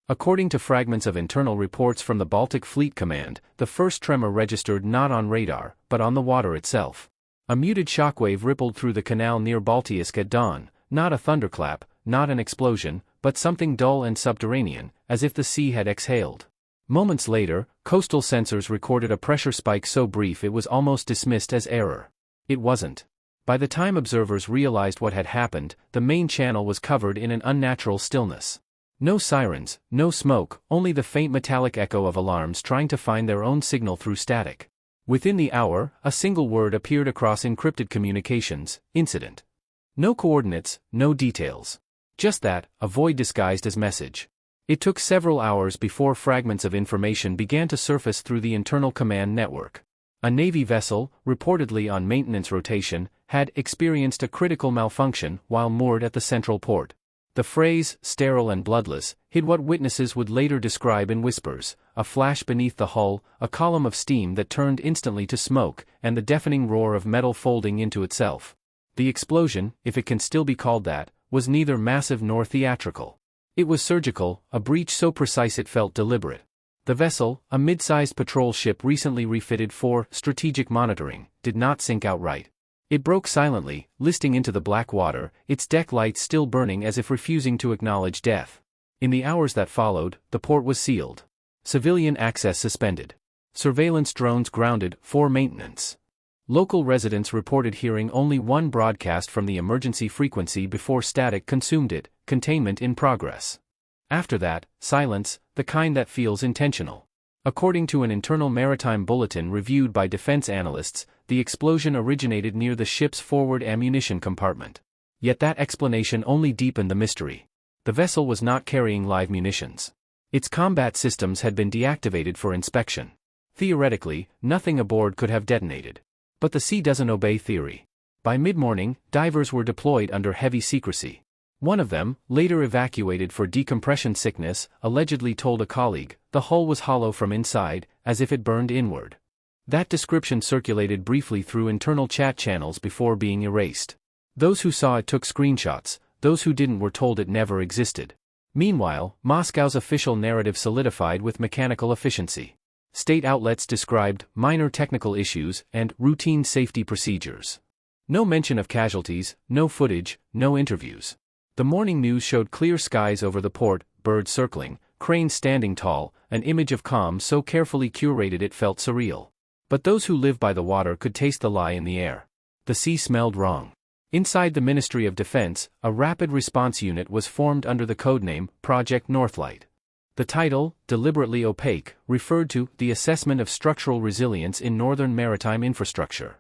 According to fragments of internal reports from the Baltic Fleet Command, the first tremor registered not on radar, but on the water itself. A muted shockwave rippled through the canal near Baltiisk at dawn, not a thunderclap, not an explosion, but something dull and subterranean, as if the sea had exhaled. Moments later, coastal sensors recorded a pressure spike so brief it was almost dismissed as error. It wasn't. By the time observers realized what had happened, the main channel was covered in an unnatural stillness. No sirens, no smoke, only the faint metallic echo of alarms trying to find their own signal through static. Within the hour, a single word appeared across encrypted communications: incident. No coordinates, no details. Just that, a void disguised as message. It took several hours before fragments of information began to surface through the internal command network. A Navy vessel, reportedly on maintenance rotation, had experienced a critical malfunction while moored at the central port. The phrase, sterile and bloodless, hid what witnesses would later describe in whispers: a flash beneath the hull, a column of steam that turned instantly to smoke, and the deafening roar of metal folding into itself. The explosion, if it can still be called that, was neither massive nor theatrical. It was surgical, a breach so precise it felt deliberate. The vessel, a mid-sized patrol ship recently refitted for strategic monitoring, did not sink outright. It broke silently, listing into the black water, its deck lights still burning as if refusing to acknowledge death. In the hours that followed, the port was sealed. Civilian access suspended. Surveillance drones grounded for maintenance. Local residents reported hearing only one broadcast from the emergency frequency before static consumed it: containment in progress. After that, silence, the kind that feels intentional. According to an internal maritime bulletin reviewed by defense analysts, the explosion originated near the ship's forward ammunition compartment. Yet that explanation only deepened the mystery. The vessel was not carrying live munitions. Its combat systems had been deactivated for inspection. Theoretically, nothing aboard could have detonated. But the sea doesn't obey theory. By mid-morning, divers were deployed under heavy secrecy. One of them, later evacuated for decompression sickness, allegedly told a colleague, the hull was hollow from inside, as if it burned inward. That description circulated briefly through internal chat channels before being erased. Those who saw it took screenshots, those who didn't were told it never existed. Meanwhile, Moscow's official narrative solidified with mechanical efficiency. State outlets described minor technical issues and routine safety procedures. No mention of casualties, no footage, no interviews. The morning news showed clear skies over the port, birds circling, cranes standing tall, an image of calm so carefully curated it felt surreal. But those who live by the water could taste the lie in the air. The sea smelled wrong. Inside the Ministry of Defense, a rapid response unit was formed under the codename Project Northlight. The title, deliberately opaque, referred to the assessment of structural resilience in northern maritime infrastructure.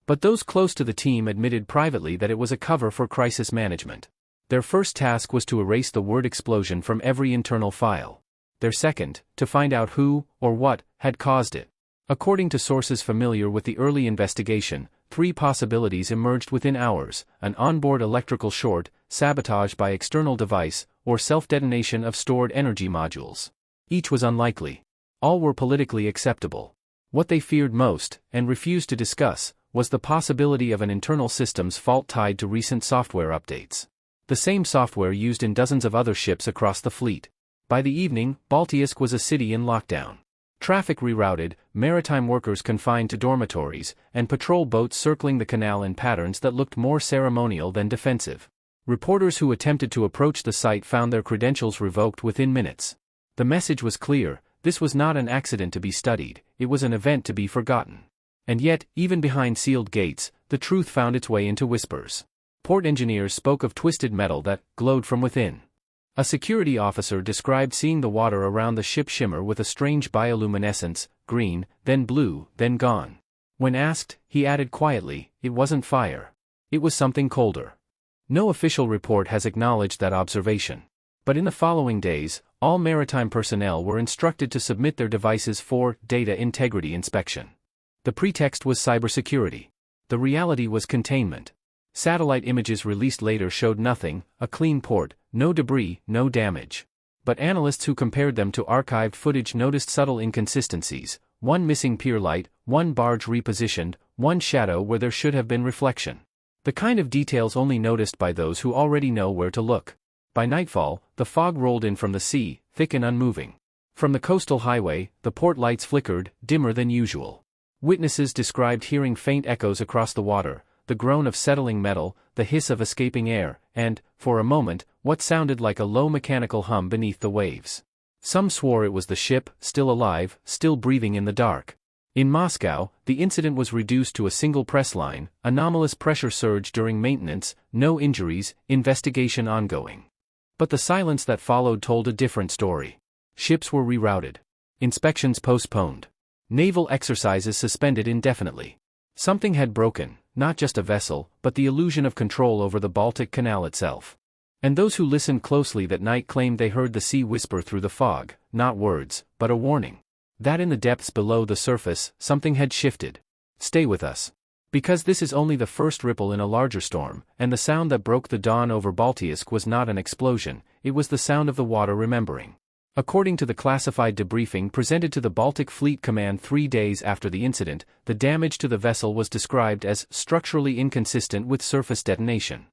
But those close to the team admitted privately that it was a cover for crisis management. Their first task was to erase the word explosion from every internal file. Their second, to find out who, or what, had caused it. According to sources familiar with the early investigation, 3 possibilities emerged within hours: an onboard electrical short, sabotage by external device, or self-detonation of stored energy modules. Each was unlikely. All were politically acceptable. What they feared most, and refused to discuss, was the possibility of an internal systems fault tied to recent software updates. The same software used in dozens of other ships across the fleet. By the evening, Baltiisk was a city in lockdown. Traffic rerouted, maritime workers confined to dormitories, and patrol boats circling the canal in patterns that looked more ceremonial than defensive. Reporters who attempted to approach the site found their credentials revoked within minutes. The message was clear: this was not an accident to be studied, it was an event to be forgotten. And yet, even behind sealed gates, the truth found its way into whispers. Port engineers spoke of twisted metal that glowed from within. A security officer described seeing the water around the ship shimmer with a strange bioluminescence, green, then blue, then gone. When asked, he added quietly, it wasn't fire. It was something colder. No official report has acknowledged that observation. But in the following days, all maritime personnel were instructed to submit their devices for data integrity inspection. The pretext was cybersecurity. The reality was containment. Satellite images released later showed nothing: a clean port, no debris, no damage. But analysts who compared them to archived footage noticed subtle inconsistencies: one missing pier light, one barge repositioned, one shadow where there should have been reflection. The kind of details only noticed by those who already know where to look. By nightfall, the fog rolled in from the sea, thick and unmoving. From the coastal highway, the port lights flickered, dimmer than usual. Witnesses described hearing faint echoes across the water, the groan of settling metal, the hiss of escaping air, and, for a moment, what sounded like a low mechanical hum beneath the waves. Some swore it was the ship, still alive, still breathing in the dark. In Moscow, the incident was reduced to a single press line: anomalous pressure surge during maintenance, no injuries, investigation ongoing. But the silence that followed told a different story. Ships were rerouted. Inspections postponed. Naval exercises suspended indefinitely. Something had broken, not just a vessel, but the illusion of control over the Baltic Canal itself. And those who listened closely that night claimed they heard the sea whisper through the fog, not words, but a warning. That in the depths below the surface, something had shifted. Stay with us. Because this is only the first ripple in a larger storm, and the sound that broke the dawn over Baltiisk was not an explosion, it was the sound of the water remembering. According to the classified debriefing presented to the Baltic Fleet Command 3 days after the incident, the damage to the vessel was described as structurally inconsistent with surface detonation.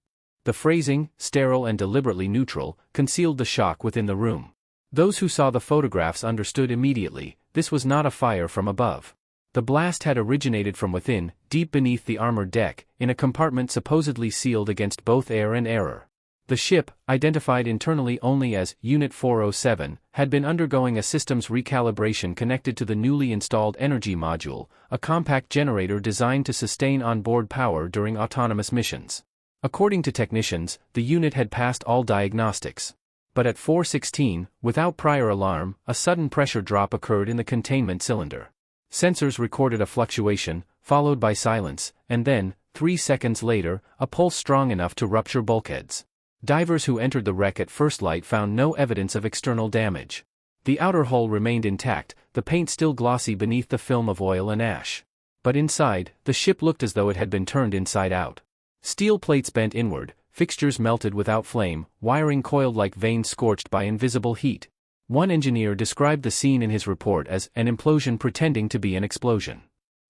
The phrasing, sterile and deliberately neutral, concealed the shock within the room. Those who saw the photographs understood immediately, this was not a fire from above. The blast had originated from within, deep beneath the armored deck, in a compartment supposedly sealed against both air and error. The ship, identified internally only as Unit 407, had been undergoing a systems recalibration connected to the newly installed energy module, a compact generator designed to sustain onboard power during autonomous missions. According to technicians, the unit had passed all diagnostics. But at 4:16, without prior alarm, a sudden pressure drop occurred in the containment cylinder. Sensors recorded a fluctuation, followed by silence, and then, 3 seconds later, a pulse strong enough to rupture bulkheads. Divers who entered the wreck at first light found no evidence of external damage. The outer hull remained intact, the paint still glossy beneath the film of oil and ash. But inside, the ship looked as though it had been turned inside out. Steel plates bent inward, fixtures melted without flame, wiring coiled like veins scorched by invisible heat. One engineer described the scene in his report as an implosion pretending to be an explosion.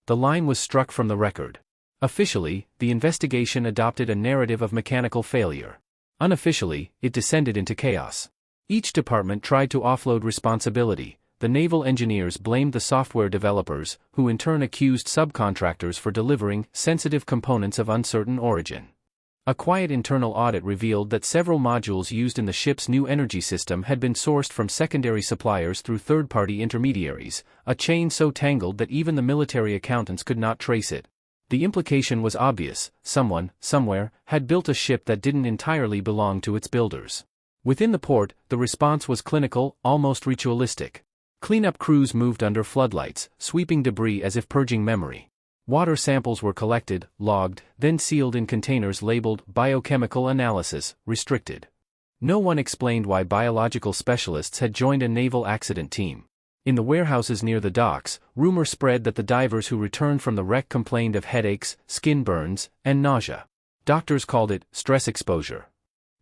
The line was struck from the record. Officially, the investigation adopted a narrative of mechanical failure. Unofficially, it descended into chaos. Each department tried to offload responsibility. The naval engineers blamed the software developers, who in turn accused subcontractors for delivering sensitive components of uncertain origin. A quiet internal audit revealed that several modules used in the ship's new energy system had been sourced from secondary suppliers through third-party intermediaries, a chain so tangled that even the military accountants could not trace it. The implication was obvious: someone, somewhere, had built a ship that didn't entirely belong to its builders. Within the port, the response was clinical, almost ritualistic. Cleanup crews moved under floodlights, sweeping debris as if purging memory. Water samples were collected, logged, then sealed in containers labeled biochemical analysis, restricted. No one explained why biological specialists had joined a naval accident team. In the warehouses near the docks, rumor spread that the divers who returned from the wreck complained of headaches, skin burns, and nausea. Doctors called it stress exposure.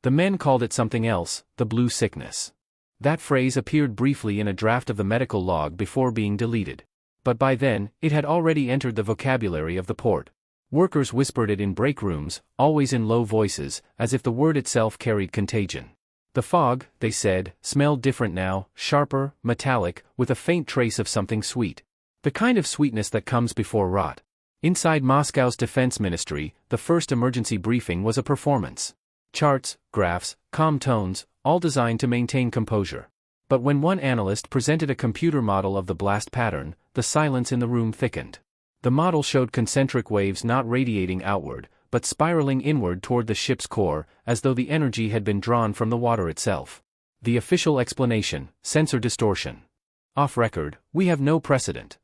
The men called it something else, the blue sickness. That phrase appeared briefly in a draft of the medical log before being deleted. But by then, it had already entered the vocabulary of the port. Workers whispered it in break rooms, always in low voices, as if the word itself carried contagion. The fog, they said, smelled different now, sharper, metallic, with a faint trace of something sweet. The kind of sweetness that comes before rot. Inside Moscow's defense ministry, the first emergency briefing was a performance. Charts, graphs, calm tones, all designed to maintain composure. But when one analyst presented a computer model of the blast pattern, the silence in the room thickened. The model showed concentric waves not radiating outward, but spiraling inward toward the ship's core, as though the energy had been drawn from the water itself. The official explanation: sensor distortion. Off record, we have no precedent.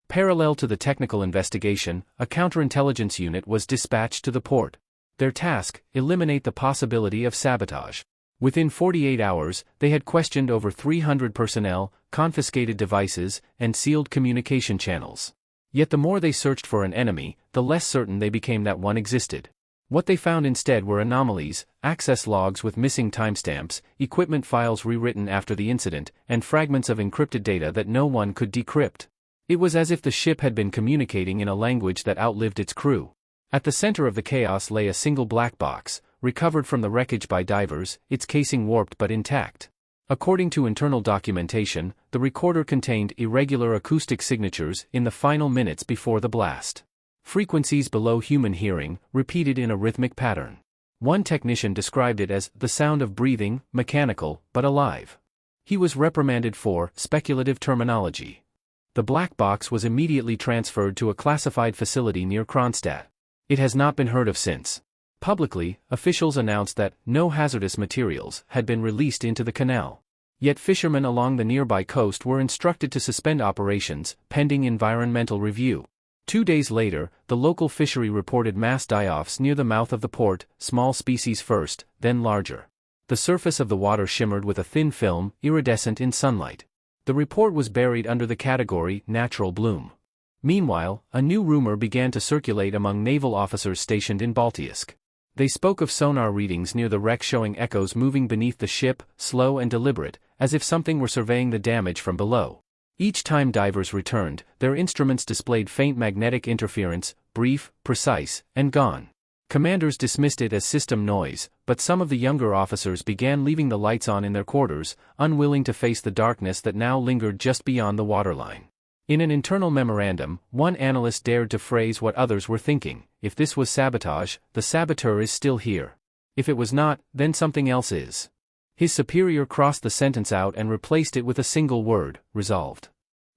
Parallel to the technical investigation, a counterintelligence unit was dispatched to the port. Their task: eliminate the possibility of sabotage. Within 48 hours, they had questioned over 300 personnel, confiscated devices, and sealed communication channels. Yet the more they searched for an enemy, the less certain they became that one existed. What they found instead were anomalies, access logs with missing timestamps, equipment files rewritten after the incident, and fragments of encrypted data that no one could decrypt. It was as if the ship had been communicating in a language that outlived its crew. At the center of the chaos lay a single black box, recovered from the wreckage by divers, its casing warped but intact. According to internal documentation, the recorder contained irregular acoustic signatures in the final minutes before the blast. Frequencies below human hearing, repeated in a rhythmic pattern. One technician described it as the sound of breathing, mechanical, but alive. He was reprimanded for speculative terminology. The black box was immediately transferred to a classified facility near Kronstadt. It has not been heard of since. Publicly, officials announced that no hazardous materials had been released into the canal. Yet fishermen along the nearby coast were instructed to suspend operations, pending environmental review. 2 days later, the local fishery reported mass die-offs near the mouth of the port, small species first, then larger. The surface of the water shimmered with a thin film, iridescent in sunlight. The report was buried under the category natural bloom. Meanwhile, a new rumor began to circulate among naval officers stationed in Baltiysk. They spoke of sonar readings near the wreck showing echoes moving beneath the ship, slow and deliberate, as if something were surveying the damage from below. Each time divers returned, their instruments displayed faint magnetic interference, brief, precise, and gone. Commanders dismissed it as system noise, but some of the younger officers began leaving the lights on in their quarters, unwilling to face the darkness that now lingered just beyond the waterline. In an internal memorandum, one analyst dared to phrase what others were thinking: if this was sabotage, the saboteur is still here. If it was not, then something else is. His superior crossed the sentence out and replaced it with a single word: resolved.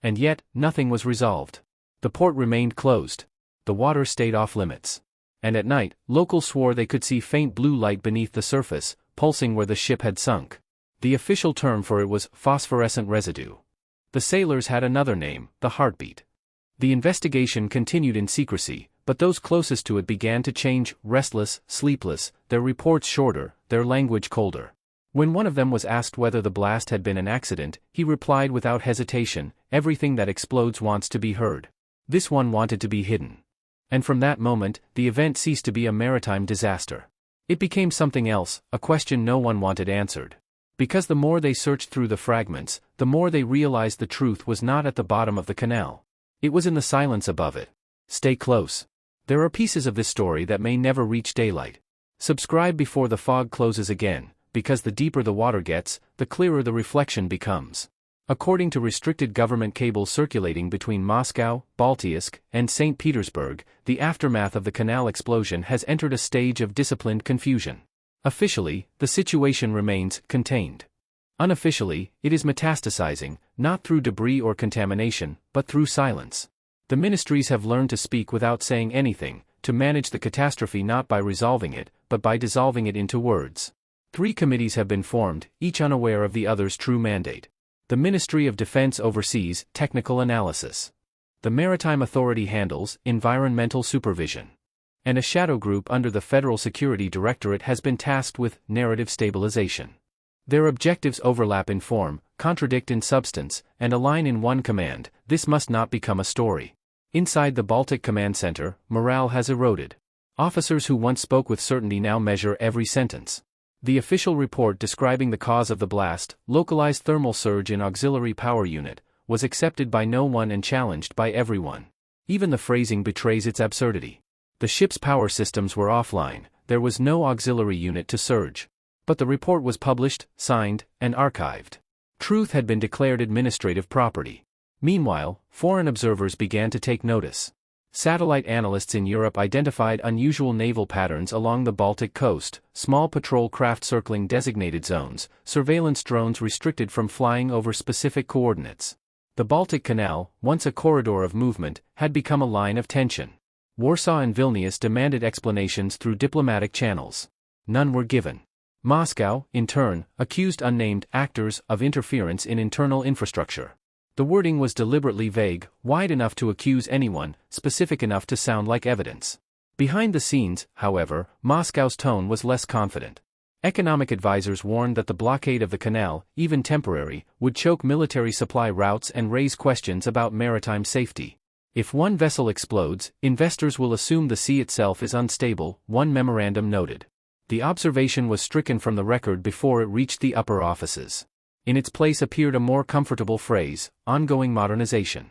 And yet, nothing was resolved. The port remained closed. The water stayed off limits. And at night, locals swore they could see faint blue light beneath the surface, pulsing where the ship had sunk. The official term for it was phosphorescent residue. The sailors had another name: the heartbeat. The investigation continued in secrecy, but those closest to it began to change, restless, sleepless, their reports shorter, their language colder. When one of them was asked whether the blast had been an accident, he replied without hesitation, "Everything that explodes wants to be heard." This one wanted to be hidden. And from that moment, the event ceased to be a maritime disaster. It became something else, a question no one wanted answered. Because the more they searched through the fragments, the more they realized the truth was not at the bottom of the canal. It was in the silence above it. Stay close. There are pieces of this story that may never reach daylight. Subscribe before the fog closes again, because the deeper the water gets, the clearer the reflection becomes. According to restricted government cables circulating between Moscow, Baltiysk, and St. Petersburg, the aftermath of the canal explosion has entered a stage of disciplined confusion. Officially, the situation remains contained. Unofficially, it is metastasizing, not through debris or contamination, but through silence. The ministries have learned to speak without saying anything, to manage the catastrophe not by resolving it, but by dissolving it into words. 3 committees have been formed, each unaware of the other's true mandate. The Ministry of Defense oversees technical analysis. The Maritime Authority handles environmental supervision. And a shadow group under the Federal Security Directorate has been tasked with narrative stabilization. Their objectives overlap in form, contradict in substance, and align in one command: this must not become a story. Inside the Baltic Command Center, morale has eroded. Officers who once spoke with certainty now measure every sentence. The official report describing the cause of the blast, localized thermal surge in auxiliary power unit, was accepted by no one and challenged by everyone. Even the phrasing betrays its absurdity. The ship's power systems were offline, there was no auxiliary unit to surge. But the report was published, signed, and archived. Truth had been declared administrative property. Meanwhile, foreign observers began to take notice. Satellite analysts in Europe identified unusual naval patterns along the Baltic coast, small patrol craft circling designated zones, surveillance drones restricted from flying over specific coordinates. The Baltic Canal, once a corridor of movement, had become a line of tension. Warsaw and Vilnius demanded explanations through diplomatic channels. None were given. Moscow, in turn, accused unnamed actors of interference in internal infrastructure. The wording was deliberately vague, wide enough to accuse anyone, specific enough to sound like evidence. Behind the scenes, however, Moscow's tone was less confident. Economic advisors warned that the blockade of the canal, even temporary, would choke military supply routes and raise questions about maritime safety. If one vessel explodes, investors will assume the sea itself is unstable, one memorandum noted. The observation was stricken from the record before it reached the upper offices. In its place appeared a more comfortable phrase: ongoing modernization.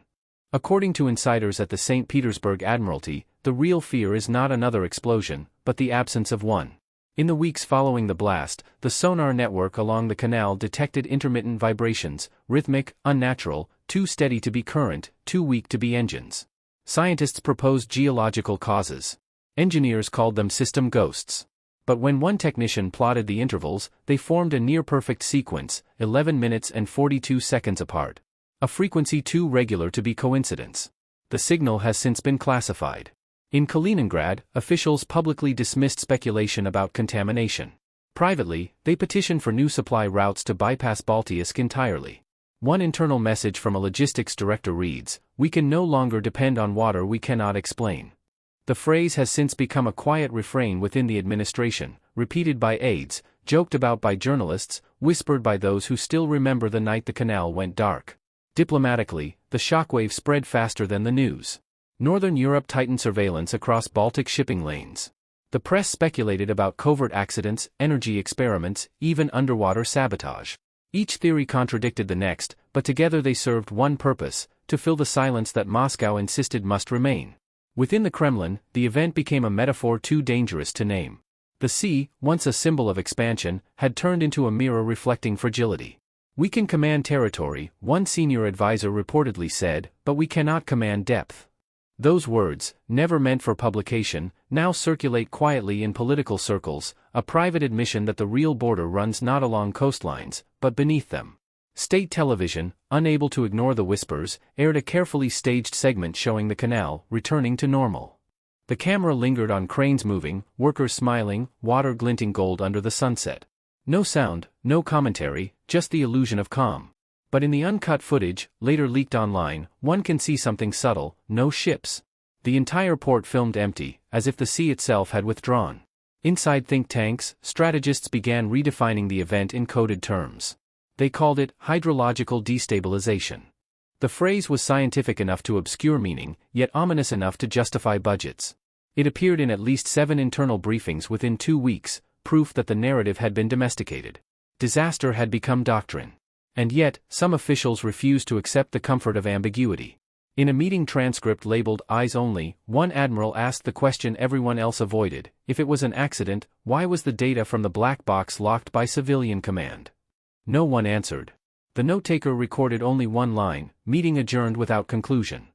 According to insiders at the St. Petersburg Admiralty, the real fear is not another explosion, but the absence of one. In the weeks following the blast, the sonar network along the canal detected intermittent vibrations, rhythmic, unnatural, too steady to be current, too weak to be engines. Scientists proposed geological causes. Engineers called them system ghosts. But when one technician plotted the intervals, they formed a near-perfect sequence, 11 minutes and 42 seconds apart. A frequency too regular to be coincidence. The signal has since been classified. In Kaliningrad, officials publicly dismissed speculation about contamination. Privately, they petitioned for new supply routes to bypass Baltiisk entirely. One internal message from a logistics director reads, "We can no longer depend on water we cannot explain." The phrase has since become a quiet refrain within the administration, repeated by aides, joked about by journalists, whispered by those who still remember the night the canal went dark. Diplomatically, the shockwave spread faster than the news. Northern Europe tightened surveillance across Baltic shipping lanes. The press speculated about covert accidents, energy experiments, even underwater sabotage. Each theory contradicted the next, but together they served one purpose: to fill the silence that Moscow insisted must remain. Within the Kremlin, the event became a metaphor too dangerous to name. The sea, once a symbol of expansion, had turned into a mirror reflecting fragility. "We can command territory," one senior advisor reportedly said, "but we cannot command depth." Those words, never meant for publication, now circulate quietly in political circles, a private admission that the real border runs not along coastlines, but beneath them. State television, unable to ignore the whispers, aired a carefully staged segment showing the canal returning to normal. The camera lingered on cranes moving, workers smiling, water glinting gold under the sunset. No sound, no commentary, just the illusion of calm. But in the uncut footage, later leaked online, one can see something subtle: no ships. The entire port filmed empty, as if the sea itself had withdrawn. Inside think tanks, strategists began redefining the event in coded terms. They called it hydrological destabilization. The phrase was scientific enough to obscure meaning, yet ominous enough to justify budgets. It appeared in at least 7 internal briefings within 2 weeks, proof that the narrative had been domesticated. Disaster had become doctrine. And yet, some officials refused to accept the comfort of ambiguity. In a meeting transcript labeled "Eyes Only," one admiral asked the question everyone else avoided: if it was an accident, why was the data from the black box locked by civilian command? No one answered. The note-taker recorded only one line: "Meeting adjourned without conclusion."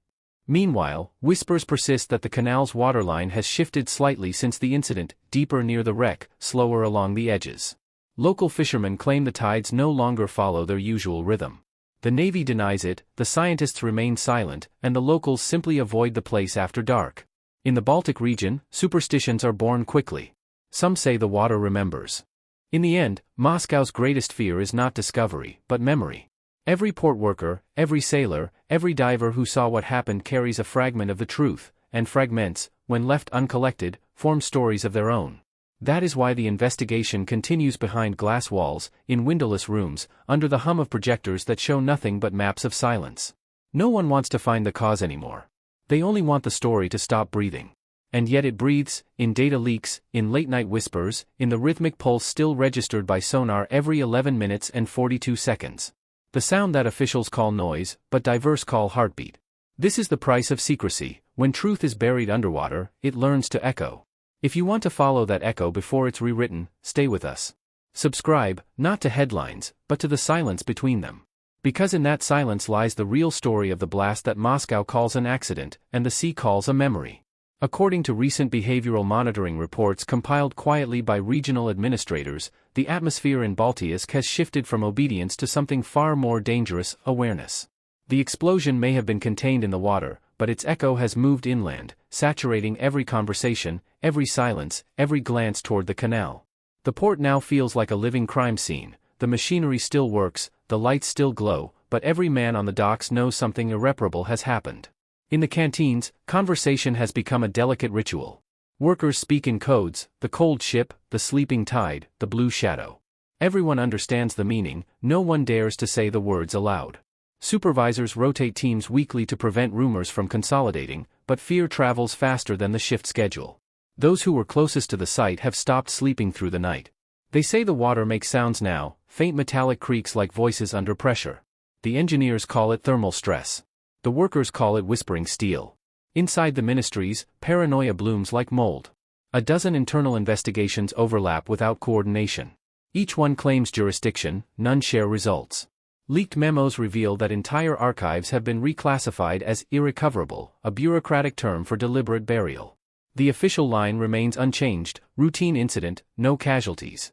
Meanwhile, whispers persist that the canal's waterline has shifted slightly since the incident, deeper near the wreck, slower along the edges. Local fishermen claim the tides no longer follow their usual rhythm. The Navy denies it, the scientists remain silent, and the locals simply avoid the place after dark. In the Baltic region, superstitions are born quickly. Some say the water remembers. In the end, Moscow's greatest fear is not discovery, but memory. Every port worker, every sailor, every diver who saw what happened carries a fragment of the truth, and fragments, when left uncollected, form stories of their own. That is why the investigation continues behind glass walls, in windowless rooms, under the hum of projectors that show nothing but maps of silence. No one wants to find the cause anymore. They only want the story to stop breathing. And yet it breathes, in data leaks, in late-night whispers, in the rhythmic pulse still registered by sonar every 11 minutes and 42 seconds. The sound that officials call noise, but divers call heartbeat. This is the price of secrecy. When truth is buried underwater, it learns to echo. If you want to follow that echo before it's rewritten, stay with us. Subscribe, not to headlines, but to the silence between them. Because in that silence lies the real story of the blast that Moscow calls an accident, and the sea calls a memory. According to recent behavioral monitoring reports compiled quietly by regional administrators, the atmosphere in Baltiisk has shifted from obedience to something far more dangerous: awareness. The explosion may have been contained in the water, but its echo has moved inland, saturating every conversation, every silence, every glance toward the canal. The port now feels like a living crime scene. The machinery still works, the lights still glow, but every man on the docks knows something irreparable has happened. In the canteens, conversation has become a delicate ritual. Workers speak in codes: the cold ship, the sleeping tide, the blue shadow. Everyone understands the meaning, no one dares to say the words aloud. Supervisors rotate teams weekly to prevent rumors from consolidating, but fear travels faster than the shift schedule. Those who were closest to the site have stopped sleeping through the night. They say the water makes sounds now, faint metallic creaks like voices under pressure. The engineers call it thermal stress. The workers call it whispering steel. Inside the ministries, paranoia blooms like mold. A dozen internal investigations overlap without coordination. Each one claims jurisdiction, none share results. Leaked memos reveal that entire archives have been reclassified as irrecoverable, a bureaucratic term for deliberate burial. The official line remains unchanged: routine incident, no casualties.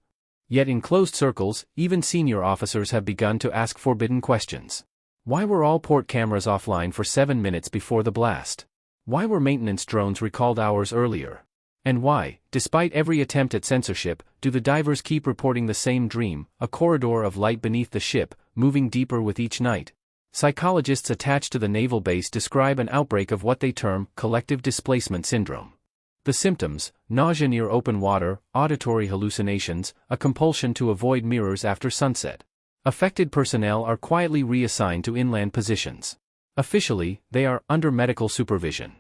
Yet in closed circles, even senior officers have begun to ask forbidden questions. Why were all port cameras offline for 7 minutes before the blast? Why were maintenance drones recalled hours earlier? And why, despite every attempt at censorship, do the divers keep reporting the same dream, a corridor of light beneath the ship, moving deeper with each night? Psychologists attached to the naval base describe an outbreak of what they term collective displacement syndrome. The symptoms: nausea near open water, auditory hallucinations, a compulsion to avoid mirrors after sunset. Affected personnel are quietly reassigned to inland positions. Officially, they are under medical supervision.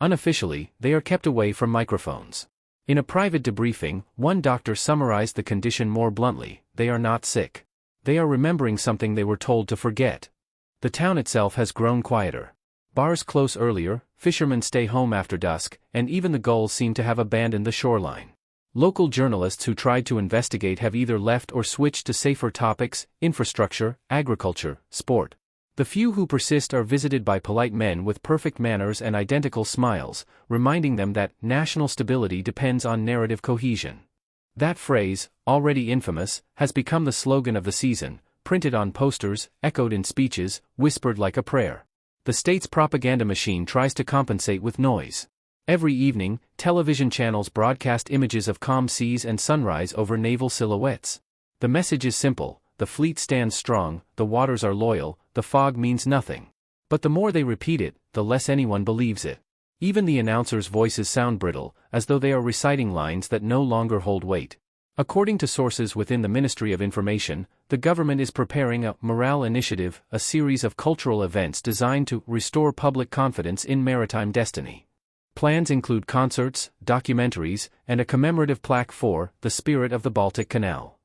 Unofficially, they are kept away from microphones. In a private debriefing, one doctor summarized the condition more bluntly: they are not sick. They are remembering something they were told to forget. The town itself has grown quieter. Bars close earlier, fishermen stay home after dusk, and even the gulls seem to have abandoned the shoreline. Local journalists who tried to investigate have either left or switched to safer topics: infrastructure, agriculture, sport. The few who persist are visited by polite men with perfect manners and identical smiles, reminding them that national stability depends on narrative cohesion. That phrase, already infamous, has become the slogan of the season, printed on posters, echoed in speeches, whispered like a prayer. The state's propaganda machine tries to compensate with noise. Every evening, television channels broadcast images of calm seas and sunrise over naval silhouettes. The message is simple: the fleet stands strong, the waters are loyal, the fog means nothing. But the more they repeat it, the less anyone believes it. Even the announcers' voices sound brittle, as though they are reciting lines that no longer hold weight. According to sources within the Ministry of Information, the government is preparing a morale initiative, a series of cultural events designed to restore public confidence in maritime destiny. Plans include concerts, documentaries, and a commemorative plaque for the spirit of the Baltic Canal.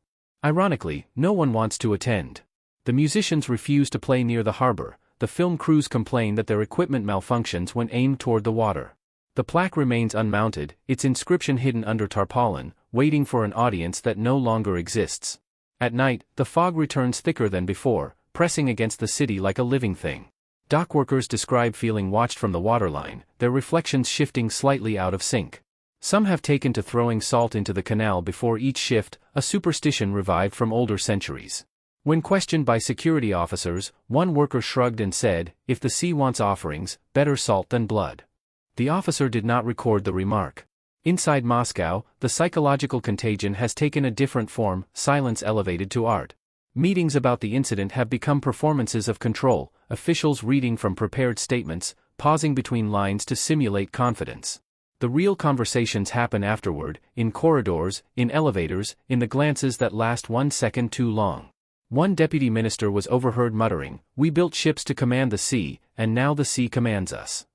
Ironically, no one wants to attend. The musicians refuse to play near the harbor. The film crews complain that their equipment malfunctions when aimed toward the water. The plaque remains unmounted, its inscription hidden under tarpaulin, waiting for an audience that no longer exists. At night, the fog returns thicker than before, pressing against the city like a living thing. Dockworkers describe feeling watched from the waterline, their reflections shifting slightly out of sync. Some have taken to throwing salt into the canal before each shift, a superstition revived from older centuries. When questioned by security officers, one worker shrugged and said, "If the sea wants offerings, better salt than blood." The officer did not record the remark. Inside Moscow, the psychological contagion has taken a different form: silence elevated to art. Meetings about the incident have become performances of control, officials reading from prepared statements, pausing between lines to simulate confidence. The real conversations happen afterward, in corridors, in elevators, in the glances that last 1 second too long. One deputy minister was overheard muttering, "We built ships to command the sea, and now the sea commands us."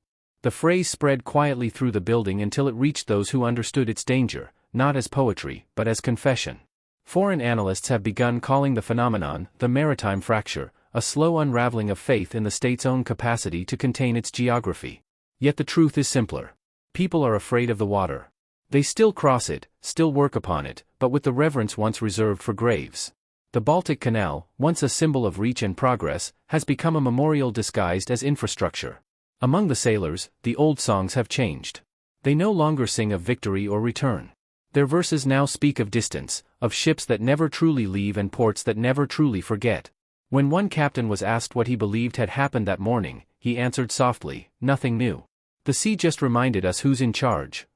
The phrase spread quietly through the building until it reached those who understood its danger, not as poetry, but as confession. Foreign analysts have begun calling the phenomenon the maritime fracture, a slow unraveling of faith in the state's own capacity to contain its geography. Yet the truth is simpler. People are afraid of the water. They still cross it, still work upon it, but with the reverence once reserved for graves. The Baltic Canal, once a symbol of reach and progress, has become a memorial disguised as infrastructure. Among the sailors, the old songs have changed. They no longer sing of victory or return. Their verses now speak of distance, of ships that never truly leave and ports that never truly forget. When one captain was asked what he believed had happened that morning, he answered softly, "Nothing new. The sea just reminded us who's in charge."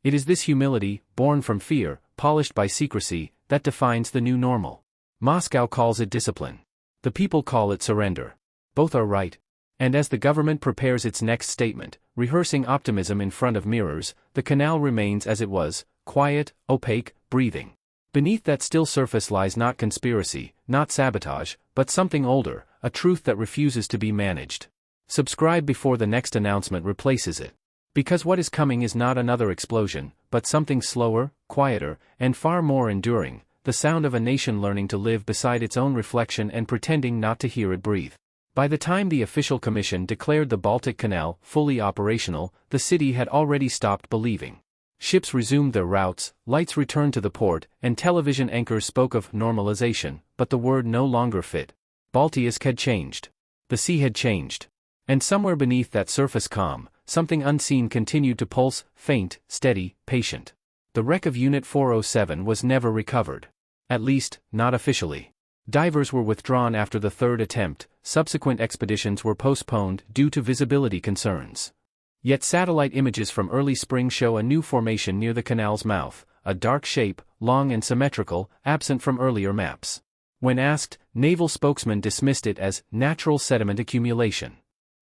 It is this humility, born from fear, polished by secrecy, that defines the new normal. Moscow calls it discipline. The people call it surrender. Both are right. And as the government prepares its next statement, rehearsing optimism in front of mirrors, the canal remains as it was, quiet, opaque, breathing. Beneath that still surface lies not conspiracy, not sabotage, but something older, a truth that refuses to be managed. Subscribe before the next announcement replaces it. Because what is coming is not another explosion, but something slower, quieter, and far more enduring, the sound of a nation learning to live beside its own reflection and pretending not to hear it breathe. By the time the official commission declared the Baltic Canal fully operational, the city had already stopped believing. Ships resumed their routes, lights returned to the port, and television anchors spoke of normalization, but the word no longer fit. Baltiisk had changed. The sea had changed. And somewhere beneath that surface calm, something unseen continued to pulse, faint, steady, patient. The wreck of Unit 407 was never recovered. At least, not officially. Divers were withdrawn after the third attempt, subsequent expeditions were postponed due to visibility concerns. Yet satellite images from early spring show a new formation near the canal's mouth, a dark shape, long and symmetrical, absent from earlier maps. When asked, naval spokesmen dismissed it as natural sediment accumulation.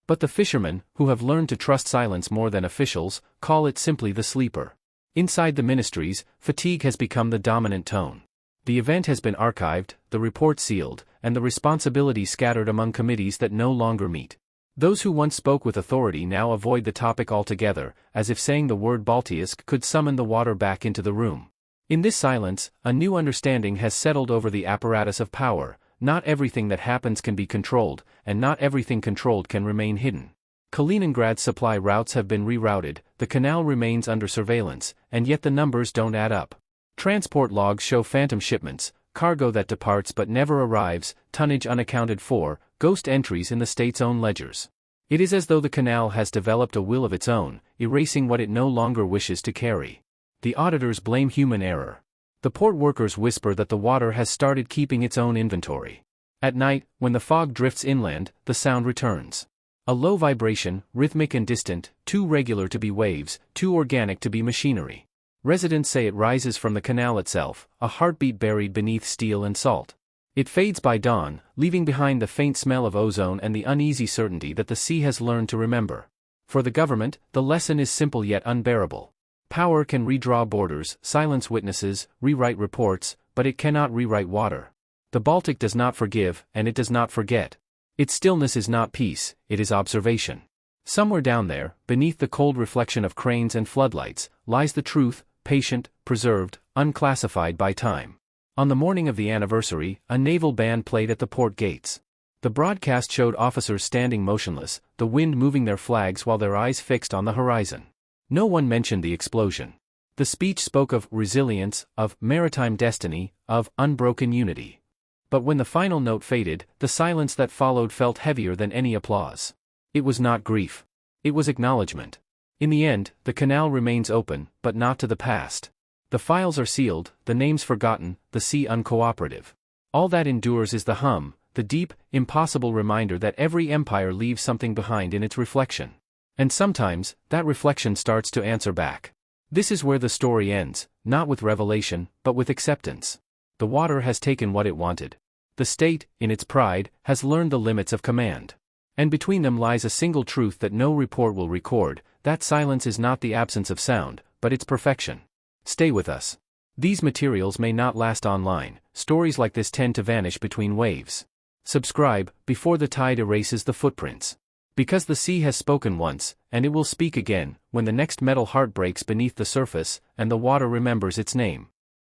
But the fishermen, who have learned to trust silence more than officials, call it simply the sleeper. Inside the ministries, fatigue has become the dominant tone. The event has been archived, the report sealed, and the responsibility scattered among committees that no longer meet. Those who once spoke with authority now avoid the topic altogether, as if saying the word Baltiisk could summon the water back into the room. In this silence, a new understanding has settled over the apparatus of power. Not everything that happens can be controlled, and not everything controlled can remain hidden. Kaliningrad's supply routes have been rerouted, the canal remains under surveillance, and yet the numbers don't add up. Transport logs show phantom shipments, cargo that departs but never arrives, tonnage unaccounted for, ghost entries in the state's own ledgers. It is as though the canal has developed a will of its own, erasing what it no longer wishes to carry. The auditors blame human error. The port workers whisper that the water has started keeping its own inventory. At night, when the fog drifts inland, the sound returns. A low vibration, rhythmic and distant, too regular to be waves, too organic to be machinery. Residents say it rises from the canal itself, a heartbeat buried beneath steel and salt. It fades by dawn, leaving behind the faint smell of ozone and the uneasy certainty that the sea has learned to remember. For the government, the lesson is simple yet unbearable. Power can redraw borders, silence witnesses, rewrite reports, but it cannot rewrite water. The Baltic does not forgive, and it does not forget. Its stillness is not peace, it is observation. Somewhere down there, beneath the cold reflection of cranes and floodlights, lies the truth, patient, preserved, unclassified by time. On the morning of the anniversary, a naval band played at the port gates. The broadcast showed officers standing motionless, the wind moving their flags while their eyes fixed on the horizon. No one mentioned the explosion. The speech spoke of resilience, of maritime destiny, of unbroken unity. But when the final note faded, the silence that followed felt heavier than any applause. It was not grief. It was acknowledgement. In the end, the canal remains open, but not to the past. The files are sealed, the names forgotten, the sea uncooperative. All that endures is the hum, the deep, impossible reminder that every empire leaves something behind in its reflection. And sometimes, that reflection starts to answer back. This is where the story ends, not with revelation, but with acceptance. The water has taken what it wanted. The state, in its pride, has learned the limits of command. And between them lies a single truth that no report will record: that silence is not the absence of sound, but its perfection. Stay with us. These materials may not last online, stories like this tend to vanish between waves. Subscribe, before the tide erases the footprints. Because the sea has spoken once, and it will speak again, when the next metal heart breaks beneath the surface, and the water remembers its name.